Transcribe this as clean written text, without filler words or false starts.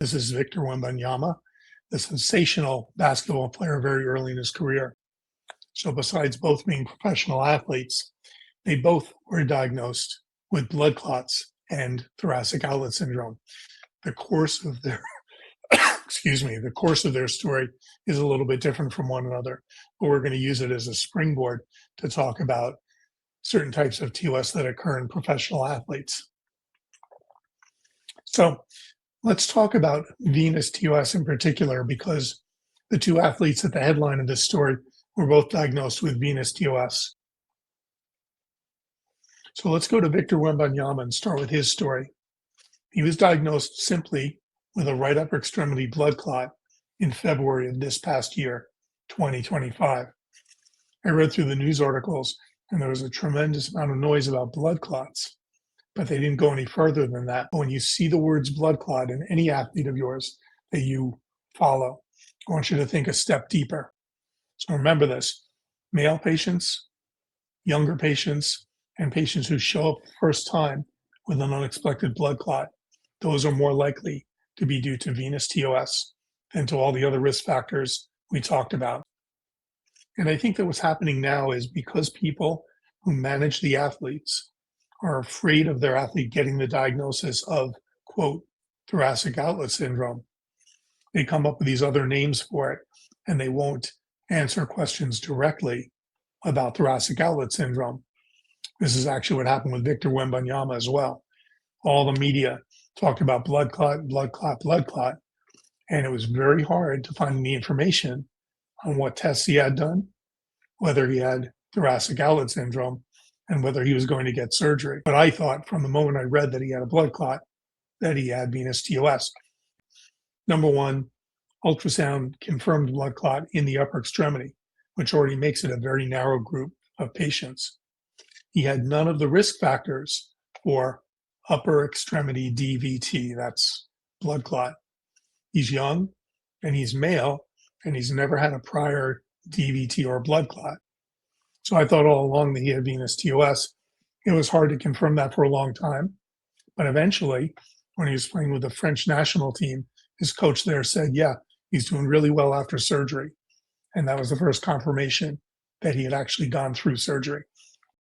This is Victor Wembanyama, the sensational basketball player very early in his career. So besides both being professional athletes, they both were diagnosed with blood clots and thoracic outlet syndrome. The course of their the course of their story is a little bit different from one another, but we're going to use it as a springboard to talk about certain types of TOS that occur in professional athletes. So let's talk about venous TOS in particular, because the two athletes at the headline of this story were both diagnosed with venous TOS. So let's go to Victor Wembanyama and start with his story. He was diagnosed simply with a right upper extremity blood clot in February of this past year, 2025. I read through the news articles and there was a tremendous amount of noise about blood clots, but they didn't go any further than that. When you see the words blood clot in any athlete of yours that you follow, I want you to think a step deeper. So remember this: male patients, younger patients, and patients who show up the first time with an unexpected blood clot, those are more likely to be due to venous TOS than to all the other risk factors we talked about. And I think that what's happening now is because people who manage the athletes are afraid of their athlete getting the diagnosis of, quote, thoracic outlet syndrome, they come up with these other names for it, and they won't answer questions directly about thoracic outlet syndrome. This is actually what happened with Victor Wembanyama as well. All the media talked about blood clot, blood clot, blood clot, and it was very hard to find any information on what tests he had done, whether he had thoracic outlet syndrome, and whether he was going to get surgery. But I thought from the moment I read that he had a blood clot that he had venous TOS. Number one, ultrasound confirmed blood clot in the upper extremity, which already makes it a very narrow group of patients. He had none of the risk factors for upper extremity DVT, that's blood clot. He's young and he's male and he's never had a prior DVT or blood clot. So I thought all along that he had venous TOS. It was hard to confirm that for a long time. But eventually, when he was playing with the French national team, his coach there said, yeah, he's doing really well after surgery. And that was the first confirmation that he had actually gone through surgery.